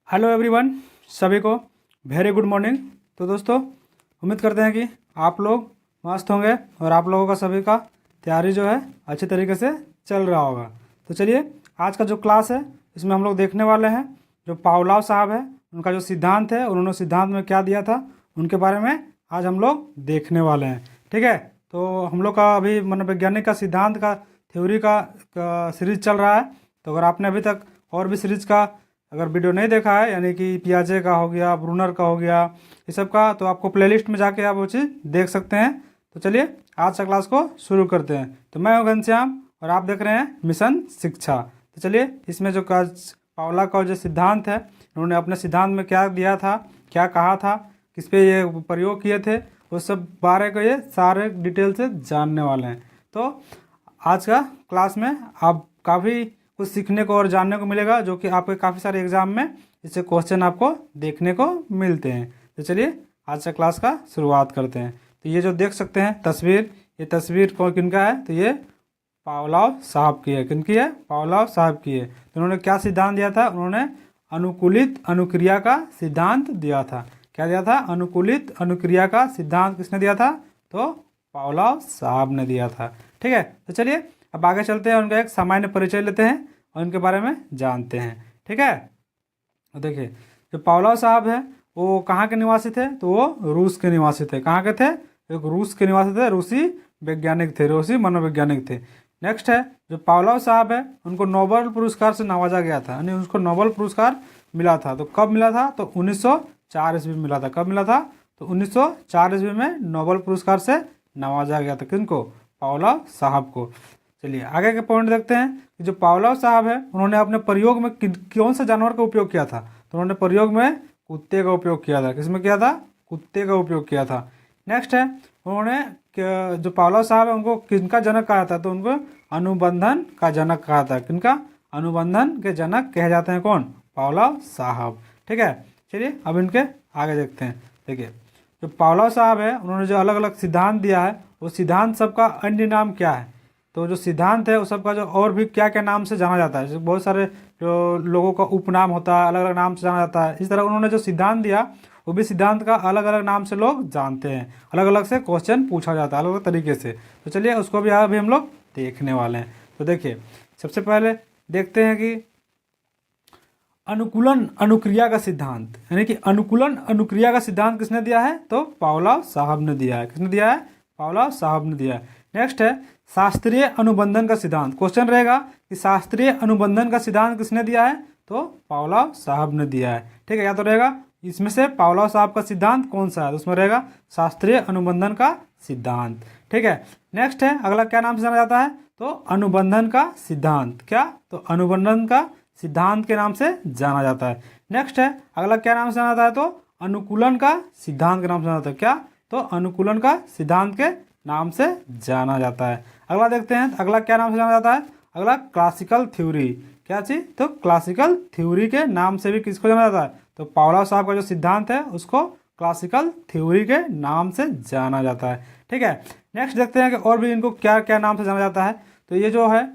Hello everyone, सभी को very good morning. तो दोस्तों, उम्मीद करते हैं कि आप लोग मस्त होंगे और आप लोगों का सभी का तैयारी जो है अच्छी तरीके से चल रहा होगा। तो चलिए, आज का जो क्लास है इसमें हम लोग देखने वाले हैं जो पावलोव साहब है उनका जो सिद्धांत है, उन्होंने सिद्धांत में क्या दिया था उनके बारे में आज हम लोग देखने वाले हैं। ठीक है, तो हम लोग का अभी मनोवैज्ञानिक का सिद्धांत का थ्योरी का सीरीज चल रहा है। तो अगर आपने अभी तक और भी सीरीज का अगर वीडियो नहीं देखा है, यानी कि पियाजे का हो गया, ब्रूनर का हो गया, ये सब का, तो आपको प्लेलिस्ट में जाके आप वो चीज़ देख सकते हैं। तो चलिए आज का क्लास को शुरू करते हैं। तो मैं हूं घनश्याम और आप देख रहे हैं मिशन शिक्षा। तो चलिए, इसमें जो पावला का जो सिद्धांत है, उन्होंने अपने सिद्धांत में क्या दिया था, क्या कहा था, किस पे ये प्रयोग किए थे, उस सब बारे को ये सारे डिटेल से जानने वाले हैं। तो आज का क्लास में आप काफ़ी कुछ सीखने को और जानने को मिलेगा, जो कि आपके काफ़ी सारे एग्जाम में इससे क्वेश्चन आपको देखने को मिलते हैं। तो चलिए आज का क्लास का शुरुआत करते हैं। तो ये जो देख सकते हैं तस्वीर, ये तस्वीर किनका है? तो ये पावलोव साहब की है। किनकी है? पावलोव साहब की है। तो उन्होंने क्या सिद्धांत दिया था? उन्होंने अनुकूलित अनुक्रिया का सिद्धांत दिया था। क्या दिया था? अनुकूलित अनुक्रिया का सिद्धांत किसने दिया था? तो पावलोव साहब ने दिया था। ठीक है, तो चलिए अब आगे चलते हैं, उनका एक सामान्य परिचय लेते हैं और उनके बारे में जानते हैं। ठीक है, तो देखिए, जो पावलोव साहब है वो कहाँ के निवासी थे? तो वो रूस के निवासी थे। कहाँ के थे? एक रूस के निवासी थे, रूसी वैज्ञानिक थे, रूसी मनोवैज्ञानिक थे। नेक्स्ट है, जो पावलोव साहब है उनको नोबेल पुरस्कार से नवाजा गया था, यानी उसको नोबेल पुरस्कार मिला था। तो कब मिला था? तो 1904 ईस्वी में मिला था। कब मिला था? तो 1904 ईस्वी में नोबेल पुरस्कार से नवाजा गया था। किनको? पावलोव साहब को। चलिए आगे के पॉइंट देखते हैं कि जो पावलोव साहब है उन्होंने अपने प्रयोग में कौन से जानवर का उपयोग किया था? तो उन्होंने प्रयोग में कुत्ते का उपयोग किया था। किसमें किया था? कुत्ते का उपयोग किया था। नेक्स्ट है, उन्होंने जो पावलोव साहब है उनको किनका जनक कहा था? तो उनको अनुबंधन का जनक कहा था। किनका? अनुबंधन के जनक कहे जाते हैं। कौन? पावलोव साहब। ठीक है, चलिए अब इनके आगे देखते हैं। देखिए, जो पावलोव साहब है उन्होंने जो अलग अलग सिद्धांत दिया है, वो सिद्धांत सबका अन्य नाम क्या है? तो जो सिद्धांत है उस सबका जो और भी क्या क्या नाम से जाना जाता है, जैसे बहुत सारे जो लोगों का उपनाम होता है, अलग अलग नाम से जाना जाता है। इस तरह उन्होंने जो सिद्धांत दिया वो भी सिद्धांत का अलग अलग नाम से लोग जानते हैं, अलग अलग से क्वेश्चन पूछा जाता है अलग अलग तरीके से। तो चलिए उसको भी अभी हम लोग देखने वाले हैं। तो देखिए, सबसे पहले देखते हैं कि अनुकूलन अनुक्रिया का सिद्धांत, यानी कि अनुकूलन अनुक्रिया का सिद्धांत किसने दिया है? तो पावलोव साहब ने दिया है। किसने दिया है? पावलोव साहब ने दिया है। नेक्स्ट है शास्त्रीय अनुबंधन का सिद्धांत। क्वेश्चन रहेगा कि शास्त्रीय अनुबंधन का सिद्धांत किसने दिया है? तो पावलोव साहब ने दिया है। ठीक है, या तो रहेगा इसमें से पावलोव साहब का सिद्धांत कौन सा है? तो उसमें रहेगा शास्त्रीय अनुबंधन का सिद्धांत। ठीक है, नेक्स्ट है, अगला क्या नाम से जाना जाता है? तो अनुबंधन का सिद्धांत। क्या? तो अनुबंधन का सिद्धांत के नाम से जाना जाता है। नेक्स्ट है, अगला क्या नाम से जाना जाता है? तो अनुकूलन का सिद्धांत के नाम से जाना जाता है। क्या? तो अनुकूलन का सिद्धांत के नाम से जाना जाता है। अगला देखते हैं, अगला क्या नाम से जाना जाता है? अगला क्लासिकल थ्योरी। क्या चीज? तो क्लासिकल थ्योरी के नाम से भी किसको जाना जाता है? तो पावलोव साहब का जो सिद्धांत है उसको क्लासिकल थ्योरी के नाम से जाना जाता है। ठीक है, नेक्स्ट देखते हैं कि और भी इनको क्या क्या नाम से जाना जाता है। तो ये जो है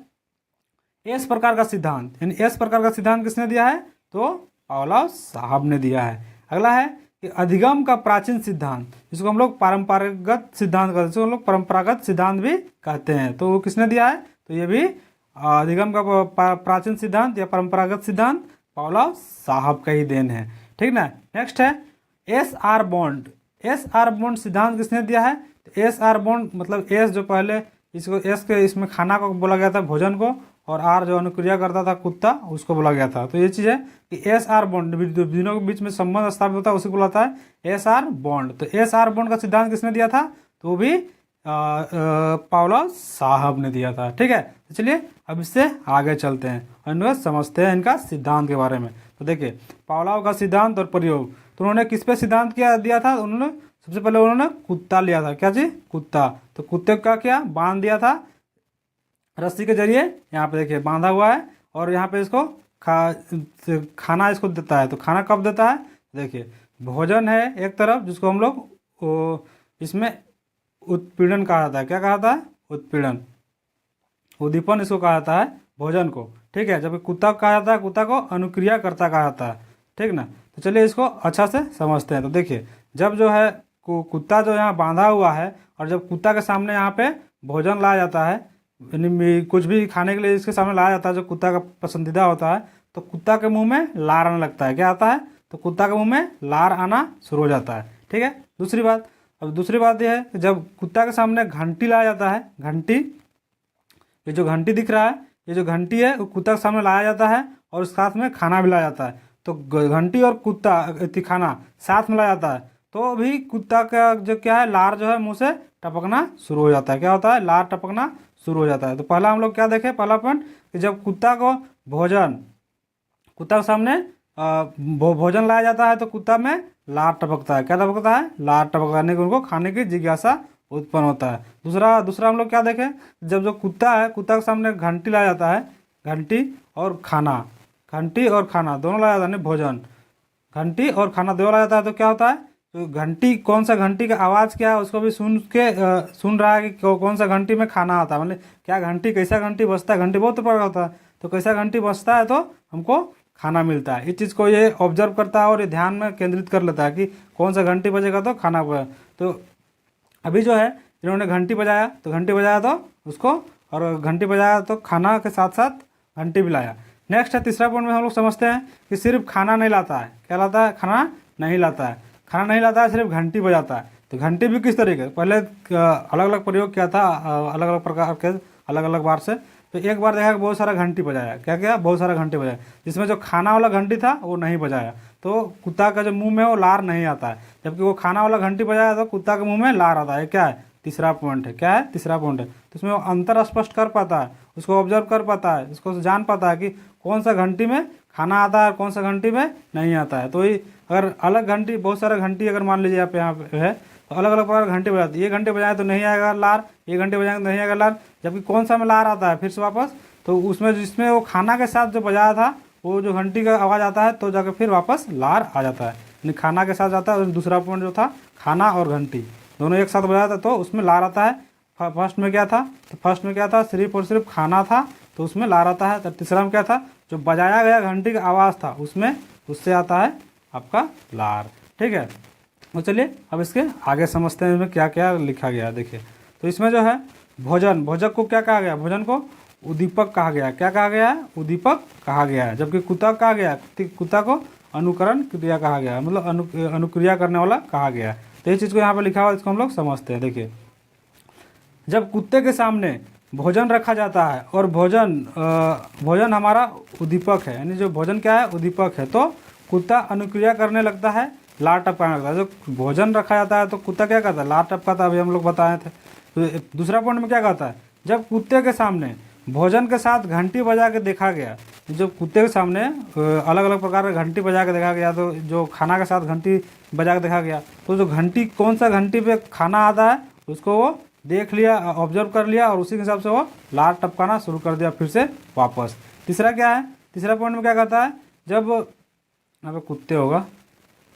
एस प्रकार का सिद्धांत, यानी एस प्रकार का सिद्धांत किसने दिया है? तो पावलोव साहब ने दिया है। अगला है कि अधिगम का प्राचीन सिद्धांत, जिसको हम लोग परंपरागत सिद्धांत कहते हैं, जिसको हम लोग परंपरागत सिद्धांत भी कहते हैं। तो वो किसने दिया है? तो ये भी अधिगम का प्राचीन सिद्धांत या परंपरागत सिद्धांत पावलोव साहब का ही देन है। ठीक ना। नेक्स्ट है S R bond. S R bond सिद्धांत किसने दिया है? तो एस आर बॉन्ड मतलब एस जो पहले इसको एस के इसमें खाना को बोला गया था, भोजन को, और आर जो अनुक्रिया करता था कुत्ता, उसको बोला गया था। तो ये चीज़ है कि एस आर बॉन्ड दोनों के बीच में संबंध स्थापित होता है, उसी को बोलाता है एस आर बॉन्ड। तो एस आर बॉन्ड का सिद्धांत किसने दिया था? तो भी पावलोव साहब ने दिया था। ठीक है, तो चलिए अब इससे आगे चलते हैं और इनको समझते हैं इनका सिद्धांत के बारे में। तो देखिए, पावलोव का सिद्धांत और प्रयोग, तो उन्होंने किस पे सिद्धांत क्या दिया था? उन्होंने सबसे पहले उन्होंने कुत्ता लिया था। क्या चीज? कुत्ता। तो कुत्ते का क्या बांध दिया था रस्सी के जरिए, यहाँ पे देखिए बांधा हुआ है, और यहाँ पे इसको खाना इसको देता है। तो खाना कब देता है? देखिए, भोजन है एक तरफ, जिसको हम लोग इसमें उत्पीड़न कहा जाता है। क्या कहा जाता है? उत्पीड़न, उद्दीपन इसको कहा जाता है भोजन को। ठीक है, जबकि कुत्ता कहा जाता है, कुत्ता को अनुक्रिया करता कहा जाता है। ठीक ना। तो चलिए इसको अच्छा से समझते हैं। तो देखिए, जब जो है कुत्ता जो यहाँ बांधा हुआ है और जब कुत्ता के सामने यहाँ पे भोजन लाया जाता है, यानी कुछ भी खाने के लिए इसके सामने लाया जाता है जो कुत्ता का पसंदीदा होता है, तो कुत्ता के मुंह में लार आने लगता है। क्या आता है? तो कुत्ता के मुंह में लार आना शुरू हो जाता है। ठीक है। दूसरी बात, अब दूसरी बात यह है कि जब कुत्ता के सामने घंटी लाया जाता है, घंटी, ये जो घंटी दिख रहा है, ये जो घंटी है वो कुत्ता के सामने लाया जाता है और साथ में खाना भी लाया जाता है। तो घंटी और कुत्ता खाना साथ में लाया जाता है तो भी कुत्ता का जो क्या है, लार जो है मुंह से टपकना शुरू हो जाता है। क्या होता है? लार टपकना शुरू हो जाता है। तो पहला हम लोग क्या देखें, पहला पॉइंट कि जब कुत्ता को कुत्ता के सामने भोजन लाया जाता है तो कुत्ता में लार टपकता है। क्या टपकता है? लार टपकने के उनको खाने की जिज्ञासा उत्पन्न होता है। दूसरा हम लोग क्या देखें, जब जो कुत्ता है, कुत्ता के सामने घंटी लाया जाता है, घंटी और खाना दोनों लाया जाता है, भोजन, घंटी और खाना दोनों लाया जाता है। तो क्या होता है, तो घंटी, कौन सा घंटी का आवाज़ क्या है उसको भी सुन रहा है कि कौन सा घंटी में खाना आता है, मतलब क्या घंटी, कैसा घंटी बजता है। घंटी बहुत प्रकार का होता है, तो कैसा घंटी बजता है तो हमको खाना मिलता है। इस चीज़ को ये ऑब्जर्व करता है और ये ध्यान में केंद्रित कर लेता है कि कौन सा घंटी बजेगा तो खाना बजेगा। तो अभी जो है इन्होंने घंटी बजाया तो उसको, और घंटी बजाया तो खाना के साथ साथ घंटी भी लाया। नेक्स्ट है तीसरा पॉइंट में हम लोग समझते हैं कि सिर्फ खाना नहीं लाता है। क्या लाता है? खाना नहीं लाता है, सिर्फ घंटी बजाता है। तो घंटी भी किस तरीके, पहले अलग अलग प्रयोग किया था, अलग अलग प्रकार के, अलग अलग बार से। तो एक बार देखा कि बहुत सारा घंटी बजाया। क्या बहुत सारा घंटी बजाया, जिसमें जो खाना वाला घंटी था वो नहीं बजाया, तो कुत्ता का जो मुंह में वो लार नहीं आता है। जबकि वो खाना वाला घंटी बजाया तो कुत्ता के मुंह में लार आता है। क्या है? तीसरा पॉइंट है। क्या है? तीसरा पॉइंट है। तो उसमें वो अंतर स्पष्ट कर पाता है, उसको ऑब्जर्व कर पाता है, उसको जान पाता है कि कौन सा घंटी में खाना आता है और कौन सा घंटी में नहीं आता है। तो ये अगर अलग घंटी, बहुत सारा घंटी अगर मान लीजिए आप यहाँ पे है, तो अलग अलग प्रकार घंटी बजाती है। ये घंटे बजाए तो नहीं आएगा लार, ये घंटे बजाएंगे तो नहीं आएगा लार। जबकि कौन सा में लार आता है फिर से वापस, तो उसमें जिसमें वो खाना के साथ जो बजाया था, वो जो घंटी का आवाज़ आता है तो जाकर फिर वापस लार आ जाता है, यानी खाना के साथ जाता है। और दूसरा पॉइंट जो था, खाना और घंटी दोनों एक साथ बजाया था तो उसमें लार आता है। फर्स्ट में क्या था, सिर्फ और सिर्फ खाना था तो उसमें लार आता है। तो तीसरा में क्या था, जो बजाया गया घंटी का आवाज़ था उसमें, उससे आता है आपका लार। ठीक है। तो चलिए अब इसके आगे समझते हैं इसमें क्या क्या लिखा गया है। देखिए, तो इसमें जो है भोजक को क्या कहा गया, भोजन को उद्दीपक कहा गया। क्या कहा गया है? उद्दीपक कहा गया है। जबकि कुत्ता कहा गया, कुत्ता को अनुकरण क्रिया कहा गया, मतलब अनुक्रिया करने वाला कहा गया। तो ये चीज़ को यहाँ पर लिखा हुआ, इसको हम लोग समझते हैं। देखिए, जब कुत्ते के सामने भोजन रखा जाता है और भोजन हमारा उद्दीपक है, यानी जो भोजन क्या है, उद्दीपक है, तो कुत्ता अनुक्रिया करने लगता है, लार टपकाने लगता है। जो भोजन रखा जाता है तो कुत्ता क्या करता है? लार टपकाता है, अभी हम लोग बताए थे। तो दूसरा पॉइंट में क्या कहता है, जब कुत्ते के सामने भोजन के साथ घंटी बजा के देखा गया, जब कुत्ते के सामने अलग अलग प्रकार के घंटी बजा के देखा गया, तो जो खाना के साथ घंटी बजा के देखा गया, तो जो घंटी, कौन सा घंटी पे खाना आता है उसको वो देख लिया, ऑब्जर्व कर लिया और उसी के हिसाब से वो लार टपकाना शुरू कर दिया फिर से वापस। तीसरा क्या है, तीसरा पॉइंट में क्या कहता है, जब यहाँ पे कुत्ते होगा,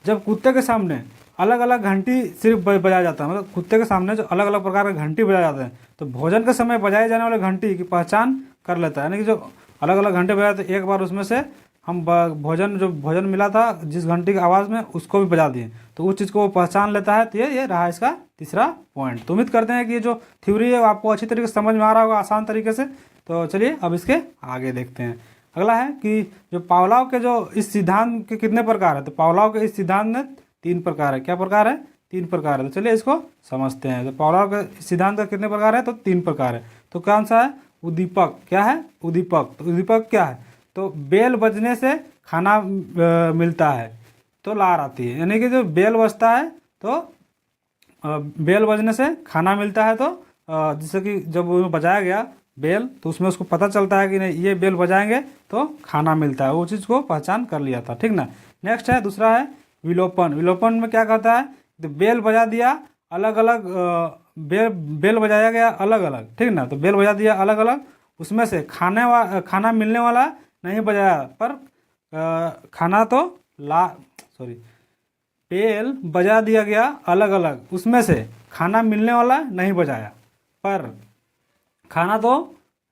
जब कुत्ते के सामने अलग अलग घंटी सिर्फ बजाया जाता है, मतलब कुत्ते के सामने जो अलग अलग प्रकार के घंटी बजाए जाते हैं, तो भोजन के समय बजाए जाने वाले घंटी की पहचान कर लेता है। यानी कि जो अलग अलग घंटे बजाए, तो एक बार उसमें से हम भोजन मिला था जिस घंटी की आवाज़ में, उसको भी बजा दिए, तो उस चीज़ को वो पहचान लेता है। तो ये रहा इसका तीसरा पॉइंट। तो उम्मीद करते हैं कि ये जो थ्योरी है आपको अच्छी तरीके से समझ में आ रहा होगा, आसान तरीके से। तो चलिए अब इसके आगे देखते हैं। अगला है कि जो पावलोव के जो इस सिद्धांत के कितने प्रकार है, तो पावलोव के इस सिद्धांत में 3 प्रकार है। क्या प्रकार है? 3 प्रकार है। तो चलिए इसको समझते हैं। तो पावलोव के सिद्धांत का कितने प्रकार है, तो 3 प्रकार है। तो कौन सा है? उद्दीपक। क्या है? उद्दीपक। तो उद्दीपक क्या है, तो बेल बजने से खाना मिलता है तो लार आती है, यानी कि जो बेल बजता है तो बेल बजने से खाना मिलता है। तो जैसे कि जब वो बजाया गया बेल, तो उसमें उसको पता चलता है कि नहीं ये बेल बजाएंगे तो खाना मिलता है, वो चीज़ को पहचान कर लिया था। ठीक ना। नेक्स्ट है, दूसरा है विलोपन। विलोपन में क्या कहता है, तो बेल बजा दिया अलग अलग, बेल बजाया गया अलग अलग, ठीक ना, तो बेल बजा दिया अलग अलग, उसमें से खाना मिलने वाला नहीं बजाया, पर बेल बजा दिया गया अलग अलग, उसमें से खाना मिलने वाला नहीं बजाया, पर खाना तो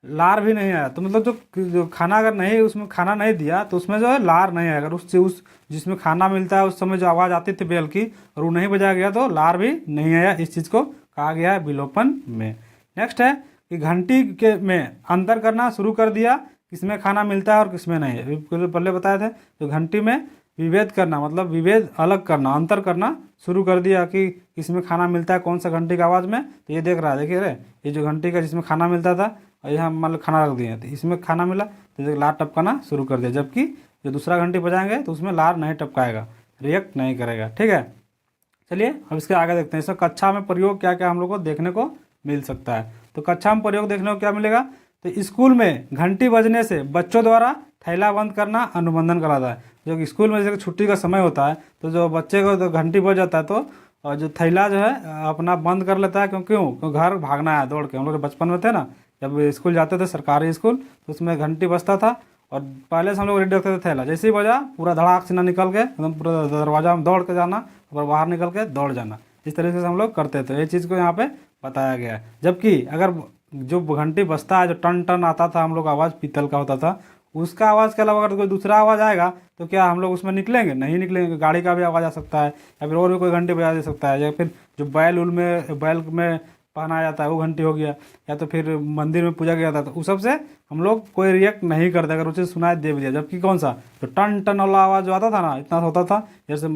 लार भी नहीं आया, तो मतलब जो खाना अगर नहीं उसमें खाना नहीं दिया तो उसमें जो है लार नहीं आया। अगर उस जिसमें खाना मिलता है उस समय जो आवाज़ आती थी बेल की और वो नहीं बजाया गया तो लार भी नहीं आया। इस चीज़ को कहा गया है विलोपन में। नेक्स्ट है कि घंटी के में अंतर करना शुरू कर दिया, किसमें खाना मिलता है और किसमें नहीं। अभी पहले बताए थे तो घंटी में विभेद करना मतलब विभेद अलग करना, अंतर करना शुरू कर दिया कि किसमें खाना मिलता है कौन सा घंटी का आवाज़ में। तो ये देख रहा है, देखिए रे ये जो घंटी का जिसमें खाना मिलता था और यहाँ मान लो खाना रख दिए तो इसमें खाना मिला तो लार टपकाना शुरू कर दिया, जबकि जो दूसरा घंटी बजाएंगे तो उसमें लार नहीं टपकाएगा, रिएक्ट नहीं करेगा। ठीक है, चलिए अब इसके आगे देखते हैं। इसका कक्षा में प्रयोग क्या क्या हम लोग को देखने को मिल सकता है। तो कक्षा में प्रयोग देखने को क्या मिलेगा, तो स्कूल में घंटी बजने से बच्चों द्वारा थैला बंद करना अनुबंधन कराता है। जो कि स्कूल में जैसे छुट्टी का समय होता है तो जो बच्चे को तो घंटी बज जाता है तो और जो थैला जो है अपना बंद कर लेता है, क्यों घर भागना है दौड़ के। हम लोग बचपन में थे ना, जब स्कूल जाते थे सरकारी स्कूल तो उसमें घंटी बजता था और पहले से हम लोग रेडी रखते थे थैला, जैसे ही बजा पूरा धड़ाक से ना निकल के एकदम पूरा दरवाजा में दौड़ के जाना और बाहर निकल के दौड़ जाना। इस तरीके से हम लोग करते थे, ये चीज़ को यहाँ पे बताया गया है। जबकि अगर जो घंटी बजता है जो टन टन आता था हम लोग आवाज़ पीतल का होता था, उसका आवाज़ के अलावा अगर कोई दूसरा आवाज़ आएगा तो क्या हम लोग उसमें निकलेंगे? नहीं निकलेंगे। गाड़ी का भी आवाज़ आ सकता है या फिर और भी कोई घंटी बजा दे सकता है, या फिर जो बैल में पहनाया जाता है वो घंटी हो गया, या तो फिर मंदिर में पूजा किया जाता है तो उस सब से हम लोग कोई रिएक्ट नहीं करते अगर उसे सुनाई दे भी दिया। जबकि कौन सा जो टन टन वाला आवाज़ जो आता था ना, इतना होता था जैसे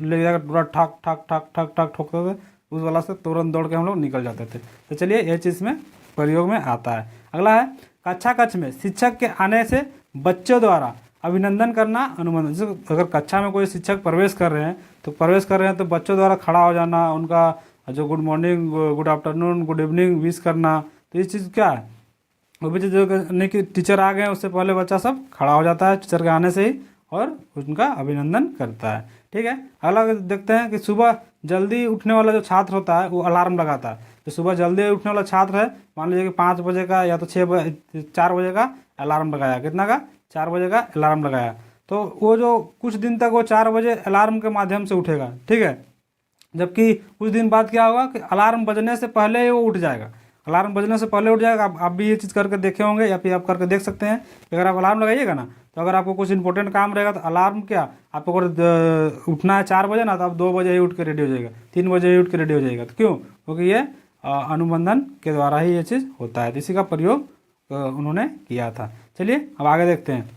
ले जाकर पूरा ठक ठक ठक ठक ठक ठोकते थे, उस वाला से तुरंत दौड़ के हम लोग निकल जाते थे। तो चलिए ये चीज़ में प्रयोग में आता है। अगला है कक्षा कक्ष में शिक्षक के आने से बच्चों द्वारा अभिनंदन करना अनुबंधन। जैसे अगर कक्षा में कोई शिक्षक प्रवेश कर रहे हैं तो बच्चों द्वारा खड़ा हो जाना, उनका जो good morning, good afternoon, good evening wish करना। तो ये चीज़ क्या है, वो भी जो नहीं कि टीचर आ गए उससे पहले बच्चा सब खड़ा हो जाता है टीचर के आने से ही और उनका अभिनंदन करता है। ठीक है, अगला देखते हैं कि सुबह जल्दी उठने वाला जो छात्र होता है वो अलार्म लगाता है। तो सुबह जल्दी उठने वाला छात्र है, मान लीजिए कि 5 बजे का या तो 4 बजे का अलार्म लगाया, कितना का 4 बजे का अलार्म लगाया, तो वो जो कुछ दिन तक वो 4 बजे अलार्म के माध्यम से उठेगा। ठीक है, जबकि कुछ दिन बाद क्या होगा कि अलार्म बजने से पहले ही वो उठ जाएगा, अलार्म बजने से पहले उठ जाएगा। आप भी ये चीज़ करके देखे होंगे या फिर आप करके देख सकते हैं कि अगर आप अलार्म लगाइएगा ना तो अगर आपको कुछ इंपॉर्टेंट काम रहेगा तो अलार्म क्या आपको अगर उठना है 4 बजे ना तो आप 2 बजे ही उठ के रेडी हो जाएगा, 3 बजे ही उठ के रेडी हो जाएगा। तो क्यों? क्योंकि ये अनुबंधन के द्वारा ही ये चीज़ होता है, इसी का प्रयोग उन्होंने किया था। चलिए अब आगे देखते हैं।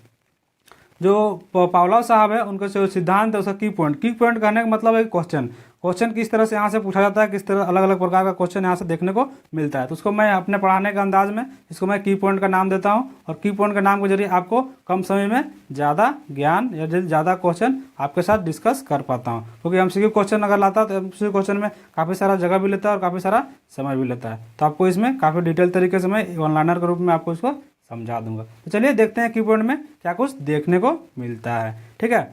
जो पावलोव साहब है उनका जो सिद्धांत है उसका की पॉइंट कहने का मतलब है क्वेश्चन किस तरह से यहाँ से पूछा जाता है, किस तरह अलग अलग प्रकार का क्वेश्चन यहाँ से देखने को मिलता है। तो उसको मैं अपने पढ़ाने के अंदाज में इसको मैं की पॉइंट का नाम देता हूँ और की पॉइंट के नाम के जरिए आपको कम समय में ज़्यादा ज्ञान या ज़्यादा क्वेश्चन आपके साथ डिस्कस कर पाता हूँ। क्योंकि एमसीक्यू क्वेश्चन अगर लाता है तो एमसीक्यू क्वेश्चन में काफ़ी सारा जगह भी लेता है और काफ़ी सारा समय भी लेता है। तो आपको इसमें काफ़ी डिटेल तरीके से मैं ऑनलाइनर के रूप में आपको इसको समझा दूंगा। तो चलिए देखते हैं की पॉइंट में क्या कुछ देखने को मिलता है। ठीक है,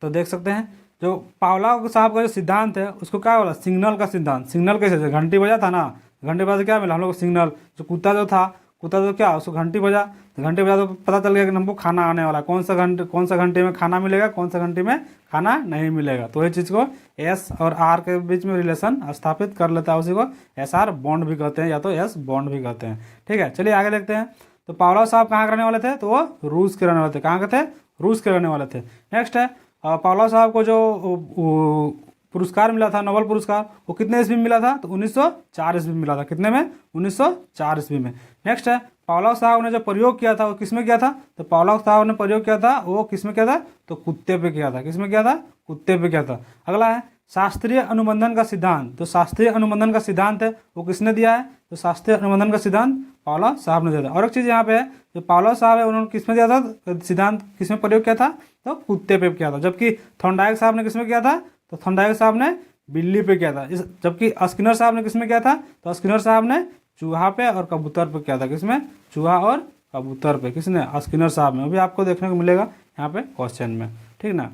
तो देख सकते हैं जो पावलोव साहब का जो सिद्धांत है उसको क्या बोला, सिग्नल का सिद्धांत। सिग्नल कैसे, घंटी बजा था ना, घंटे बजा क्या मिला हम लोग को सिग्नल। जो कुत्ता जो था, कुत्ता तो क्या उसको घंटी बजा, तो घंटी बजा तो पता चल गया कि हमको खाना आने वाला, कौन सा घंटे में खाना मिलेगा, कौन सा घंटे में खाना नहीं मिलेगा। तो ये चीज़ को एस और आर के बीच में रिलेशन स्थापित कर लेता है, उसी को एस आर बॉन्ड भी कहते हैं या तो एस बॉन्ड भी कहते हैं। ठीक है, चलिए आगे देखते हैं। तो पावलोव साहब कहाँ के रहने वाले थे, तो वो रूस के रहने वाले थे। कहाँ के थे, रूस के रहने वाले थे। नेक्स्ट है पावलोव साहब को जो पुरस्कार मिला था, नोबेल पुरस्कार, वो कितने ईस्वी में मिला था, तो 1904 ईस्वी में मिला था। कितने में, 1904 ईस्वी में। नेक्स्ट है पावलोव साहब ने जो प्रयोग किया था वो किस में किया था, तो पावलोव साहब ने प्रयोग किया था वो किस में किया था, तो कुत्ते पे किया था। किस में किया था, कुत्ते पे किया था। अगला है शास्त्रीय अनुबंधन का सिद्धांत। तो शास्त्रीय अनुबंधन का सिद्धांत है वो किसने दिया है, तो शास्त्रीय अनुबंधन का सिद्धांत पावलोव साहब ने दिया था। और एक चीज़ यहाँ पे है, जो पावलोव साहब है उन्होंने किस में दिया था सिद्धांत, किस में प्रयोग किया था, तो कुत्ते पे किया था। जबकि थॉर्नडाइक साहब ने किस में किया था, तो थॉर्नडाइक साहब ने बिल्ली पे किया था। जबकि स्किनर साहब ने किस में किया था, तो स्किनर साहब ने चूहा पे और कबूतर पे किया था। किसमें, चूहा और कबूतर पे, किसने, स्किनर साहब ने। वो भी आपको देखने को मिलेगा यहाँ पे क्वेश्चन में। ठीक ना,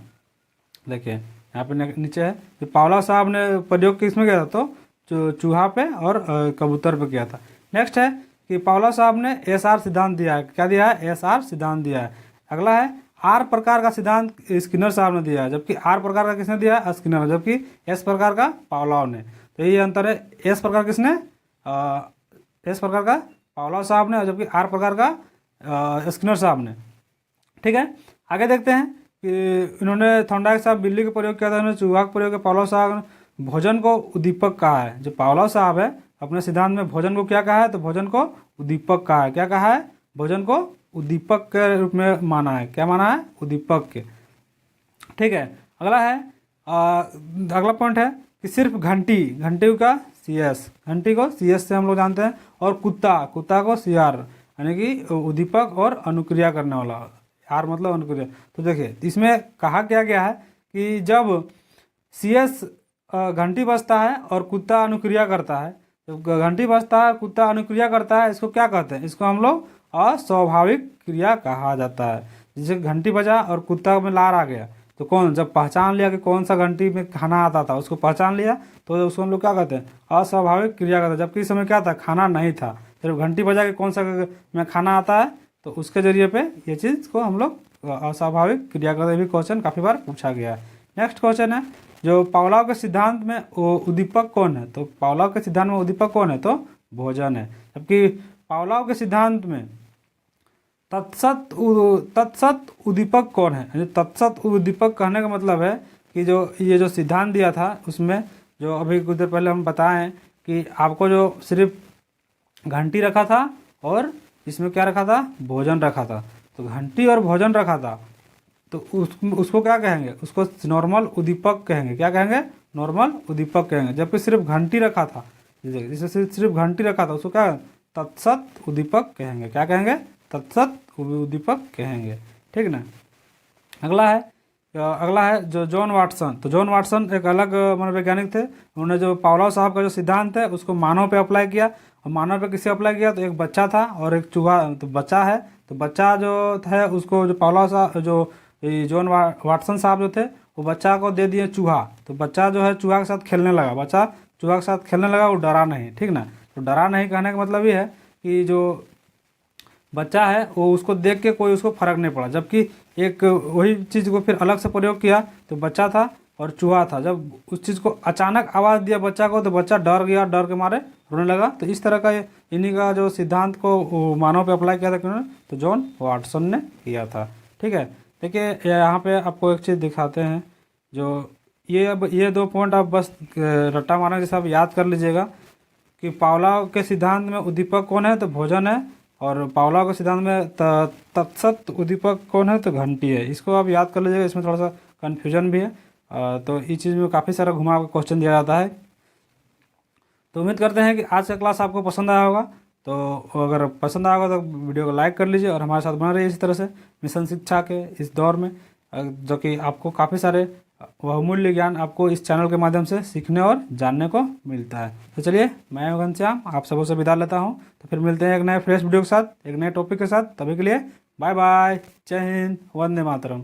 देखिए यहाँ पे नीचे है कि पावलोव साहब ने प्रयोग किस में किया था, तो चूहा पे और कबूतर पे किया था। नेक्स्ट है कि पावलोव साहब ने एसआर सिद्धांत दिया है। क्या दिया है, एसआर सिद्धांत दिया है। अगला है आर प्रकार का सिद्धांत स्किनर साहब ने दिया है, जबकि आर प्रकार का किसने दिया है, स्किनर, जबकि एस प्रकार का पावलोव ने। तो यही अंतर है, एस प्रकार किसने, एस प्रकार का पावलोव साहब ने और जबकि आर प्रकार का स्किनर साहब ने। ठीक है, आगे देखते हैं कि इन्होंने थॉर्नडाइक साहब बिल्ली का प्रयोग किया था, इन्होंने चूहा का प्रयोग किया। पावलोव साहब ने भोजन को उद्दीपक कहा है। जो पावलोव साहब है अपने सिद्धांत में भोजन को क्या कहा है, तो भोजन को उद्दीपक कहा है। क्या कहा है, भोजन को उद्दीपक के रूप में माना है। क्या माना है, उद्दीपक के। ठीक है, अगला है अगला पॉइंट है कि सिर्फ घंटी, घंटी का सी एस, घंटी को सी एस से हम लोग जानते हैं, और कुत्ता, कुत्ता को सी आर, यानी कि उद्दीपक और अनुक्रिया करने वाला, आर मतलब अनुक्रिया। तो देखिए इसमें कहा क्या गया है कि जब सी एस घंटी बजता है और कुत्ता अनुक्रिया करता है, जब घंटी बजता है कुत्ता अनुक्रिया करता है, इसको क्या कहते हैं, इसको हम लोग अस्वाभाविक क्रिया कहा जाता है। जैसे घंटी बजा और कुत्ता में लार आ गया, तो कौन, जब पहचान लिया कि कौन सा घंटी में खाना आता था, उसको पहचान लिया, तो उसको हम लोग क्या कहते हैं, अस्वाभाविक क्रिया कहते हैं। जबकि इस समय क्या था, खाना नहीं था, सिर्फ घंटी बजा के कौन सा में खाना आता है, तो उसके जरिए पे ये चीज़ को हम लोग अस्वाभाविक क्रिया करते भी क्वेश्चन काफ़ी बार पूछा गया है। नेक्स्ट क्वेश्चन है, जो पावलोव के सिद्धांत में उद्दीपक कौन है, तो पावलोव के सिद्धांत में उद्दीपक कौन है, तो भोजन है। जबकि पावलोव के सिद्धांत में तत्सत उद्दीपक कौन है। यानी तत्सत उद्दीपक कहने का मतलब है कि जो ये जो सिद्धांत दिया था उसमें जो अभी कुछ देर पहले हम बताएं कि आपको जो सिर्फ घंटी रखा था और इसमें क्या रखा था, भोजन रखा था, तो घंटी और भोजन रखा था, तो उसको क्या कहेंगे, उसको नॉर्मल उद्दीपक कहेंगे। क्या कहेंगे, नॉर्मल उद्दीपक कहेंगे। जबकि सिर्फ घंटी रखा था, जैसे सिर्फ घंटी रखा था, उसको क्या तत्सत उद्दीपक कहेंगे। क्या कहेंगे, तत्सत उद्दीपक कहेंगे। ठीक ना। अगला है जो जॉन वाटसन। तो जॉन वाटसन एक अलग मनोवैज्ञानिक थे। उन्होंने जो पावलोव साहब का जो सिद्धांत है उसको मानव पे अप्लाई किया। और मानव पे किसे अप्लाई किया, तो एक बच्चा था और एक चूहा, तो बच्चा है, तो बच्चा जो है उसको जो पावलोव साहब, जो जॉन वाटसन साहब जो थे, वो बच्चा को दे दिए चूहा। तो बच्चा जो है चूहा के साथ खेलने लगा, बच्चा चूहा के साथ खेलने लगा, वो डरा नहीं। ठीक ना। तो डरा नहीं कहने का मतलब ये है कि जो बच्चा है वो उसको देख के कोई उसको फर्क नहीं पड़ा। जबकि एक वही चीज़ को फिर अलग से प्रयोग किया, तो बच्चा था और चूहा था, जब उस चीज़ को अचानक आवाज़ दिया बच्चा को, तो बच्चा डर गया, डर के मारे रोने लगा। तो इस तरह का इन्हीं का जो सिद्धांत को मानव पे अप्लाई किया था किन्होंने, तो जॉन वाटसन ने किया था। ठीक है, देखिए यहाँ पे आपको एक चीज़ दिखाते हैं, जो ये 2 पॉइंट आप बस रट्टा मारने के साथ याद कर लीजिएगा कि पावलोव के सिद्धांत में उद्दीपक कौन है, तो भोजन है, और पावलोव के सिद्धांत में तत्सत उद्दीपक कौन है, तो घंटी है। इसको आप याद कर लीजिएगा, इसमें थोड़ा सा कन्फ्यूजन भी है। तो इस चीज़ में काफ़ी सारा घुमा के क्वेश्चन दिया जाता है। तो उम्मीद करते हैं कि आज का क्लास आपको पसंद आया होगा। तो अगर पसंद आया होगा तो वीडियो को लाइक कर लीजिए और हमारे साथ बना रहिए इसी तरह से मिशन शिक्षा के इस दौर में, जो कि आपको काफ़ी सारे बहुमूल्य ज्ञान आपको इस चैनल के माध्यम से सीखने और जानने को मिलता है। तो चलिए, मैं घनश्याम आप सबों से विदा लेता हूँ। तो फिर मिलते हैं एक नए फ्रेश वीडियो के साथ, एक नए टॉपिक के साथ। तभी के लिए बाय बाय, जय हिंद, वंदे मातरम।